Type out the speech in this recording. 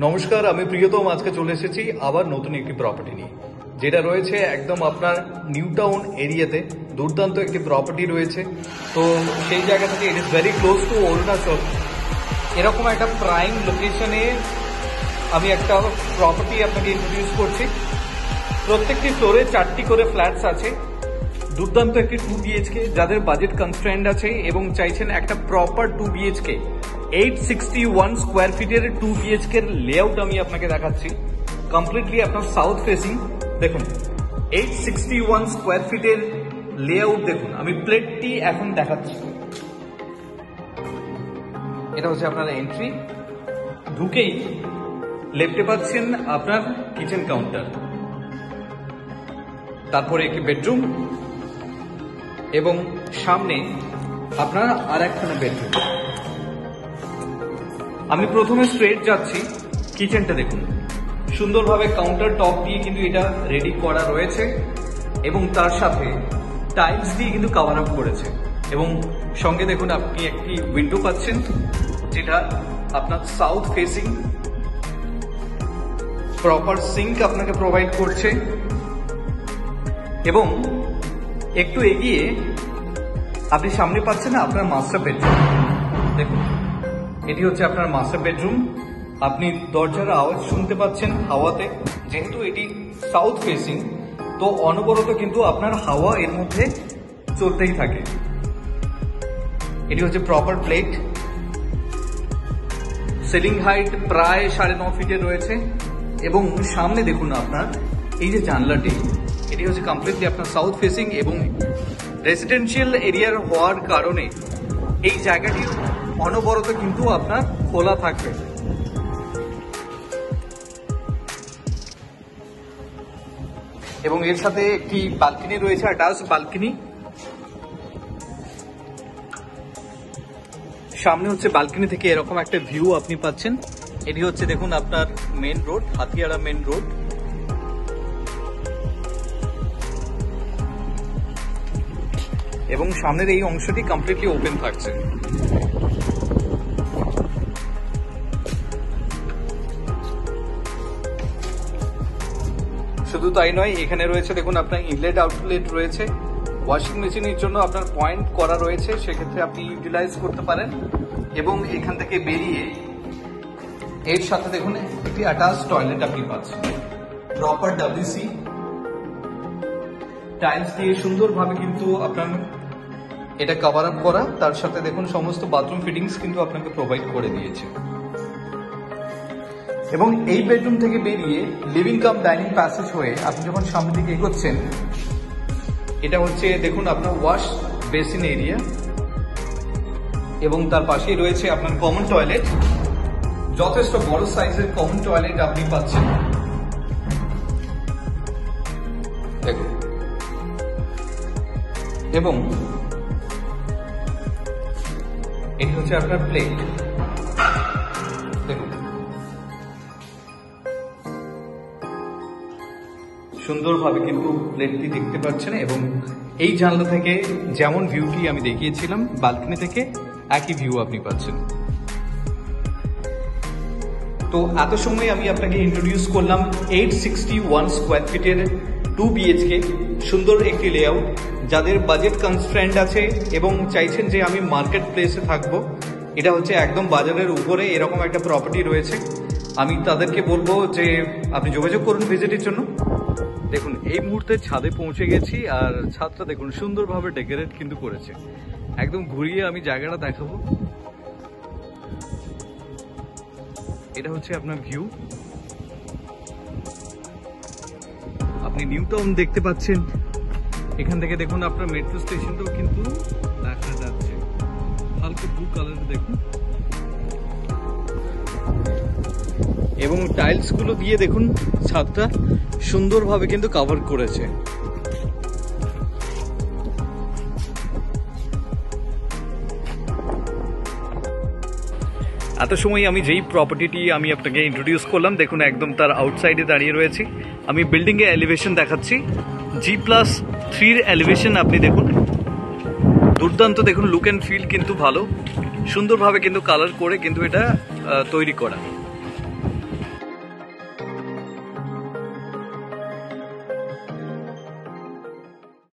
নমস্কার, আমি প্রিয়তম আজকে চলে এসেছি আবার নতুন একটি প্রপার্টি নিয়ে, যেটা রয়েছে একদম আপনার নিউ টাউন এরিয়াতে। দুর্দান্ত একটি প্রপার্টি রয়েছে। তো সেই জায়গা থেকে it is very close two Arunachal. এরকম একটা প্রাইম লোকেশনে আমি একটা প্রপার্টি আপনাকে ইন্ট্রোডিউস করছি। প্রত্যেকটি ফ্লোরে 4টি করে ফ্ল্যাটস আছে। দুর্দান্ত একটি 2 BHK, যাদের বাজেট কনস্ট্রেন্ট আছে এবং চাইছেন একটা প্রপার 2 BHK 861 স্কোয়ার ফিটের 2 BHK এর লেআউট আমি আপনাকে দেখাচ্ছি। কমপ্লিটলি আপনার সাউথ ফেসিং। দেখুন 861 স্কোয়ার ফিটের লেআউট দেখুন। আমি প্লেটটি এখন দেখাচ্ছি। এটা হচ্ছে আপনার এন্ট্রি। ঢুকেই লেফটে পাচ্ছেন আপনার কিচেন কাউন্টার, তারপরে একটি বেডরুম এবং সামনে আপনার আর একখানা বেডরুম। আমি প্রথমে স্ট্রেট যাচ্ছি। কিচেনটা দেখুন, সুন্দরভাবে কাউন্টার টপ দিয়ে কিন্তু এটা রেডি করা রয়েছে এবং তার সাথে টাইলস দিয়ে কিন্তু কভার আপ করেছে এবং সঙ্গে দেখুন আপনি একটি উইন্ডো পাচ্ছেন, যেটা আপনার সাউথ ফেসিং। প্রপার সিঙ্ক আপনাকে প্রোভাইড করছে এবং একটু এগিয়ে আপনি সামনে পাচ্ছেন না আপনার মাস্টার বেডরুম। দেখুন এটি হচ্ছে আপনার মাস্টার বেডরুম। আপনি দরজার আওয়াজ শুনতে পাচ্ছেন হাওয়াতে। যেহেতু এটি সাউথ ফেসিং, তো অনবরত কিন্তু আপনার হাওয়া এর মধ্যে চলতেই থাকে। এটি হচ্ছে প্রপার প্লেট। সিলিং হাইট প্রায় 9.5 ফিটে রয়েছে এবং সামনে দেখুন আপনার এই যে জানলাটি, এটি হচ্ছে কমপ্লিটলি আপনার সাউথ ফেসিং এবং রেসিডেন্সিয়াল এরিয়ার হওয়ার কারণে এই জায়গাটি অনবরত কিন্তু আপনার খোলা থাকবে। এবং এর সাথে একটি বালকনি রয়েছে, অ্যাটাচ বালকনি। সামনে হচ্ছে বালকনি থেকে এরকম একটা ভিউ আপনি পাচ্ছেন। এটি হচ্ছে দেখুন আপনার main road, Hatiara main road. এবং সামনের এই অংশটি কমপ্লিটলি ওপেন থাকছে। শুধু তাই নয়, এখানে রয়েছে দেখুন আপনার ইনলেট আউটলেট রয়েছে। ওয়াশিং মেশিনের জন্য আপনার পয়েন্ট করা রয়েছে, সেক্ষেত্রে আপনি ইউটিলাইজ করতে পারেন। এবং এখান থেকে বেরিয়ে এর সাথে দেখুন একটি অ্যাটাচ টয়লেট আপনি পাচ্ছেন। প্রপার WC টাইলস দিয়ে সুন্দরভাবে কিন্তু আপনার এটা কভার আপ করা। তার সাথে দেখুন সমস্ত বাথরুম ফিটিংস কিন্তু আপনাকে প্রোভাইড করে দিয়েছে। এবং এই বেডরুম থেকে বেরিয়ে লিভিং কাম ডাইনিং প্যাসেজ হয়ে আপনি যখন সামনের দিকে এগোচ্ছেন, এটা হচ্ছে দেখুন আপনার ওয়াশ বেসিন এরিয়া এবং তার পাশেই রয়েছে আপনার কমন টয়লেট। যথেষ্ট বড় সাইজের কমন টয়লেট আপনি পাচ্ছেন। দেখুন এবং এটি হচ্ছে আপনার প্লেট। দেখুন সুন্দরভাবে কিন্তু প্লেটটি দেখতে পাচ্ছেন এবং এই জানলা থেকে যেমন ভিউটি আমি দেখিয়েছিলাম বালকনি থেকে, একই ভিউ আপনি পাচ্ছেন। তো এত সময় আমি আপনাকে ইন্ট্রোডিউস করলাম 861 স্কোয়ার ফিটের 2 BHK সুন্দর একটি লেআউট। যাদের বাজেট কনস্ট্রেন্ট আছে এবং চাইছেন যে আমি মার্কেট প্লেসে থাকবো, এটা হচ্ছে একদম বাজারের উপরে এরকম একটা প্রপার্টি রয়েছে, আমি তাদেরকে বলবো যে আপনি যোগাযোগ করুন ভিজিটের জন্য। দেখুন এই মুহূর্তে ছাদে পৌঁছে গেছি আর ছাদটা দেখুন সুন্দরভাবে ডেকোরেট কিন্তু করেছে। একদম ঘুরিয়ে আমি জায়গাটা দেখাবো। এটা হচ্ছে আপনার ভিউ। আপনি নিউ টাউন দেখতে পাচ্ছেন। এখান থেকে দেখুন আপনার মেট্রো স্টেশনটাও কিন্তু দেখা যাচ্ছে। হালকা ব্লু কালার দেখুন এবং টাইলস গুলো দিয়ে দেখুন ছাদটা সুন্দরভাবে কিন্তু কভার করেছে। এত সময় আমি যেই প্রপার্টিটি আমি আপনাকে ইন্ট্রোডিউস করলাম, দেখুন একদম তার আউটসাইডে দাঁড়িয়ে রয়েছি। আমি বিল্ডিং এর এলিভেশন দেখাচ্ছি। G+3 এলিভেশন আপনি দেখুন। দুর্দান্ত দেখুন, লুক অ্যান্ড ফিল কিন্তু ভালো, সুন্দরভাবে কিন্তু কালার করে কিন্তু এটা তৈরি করা।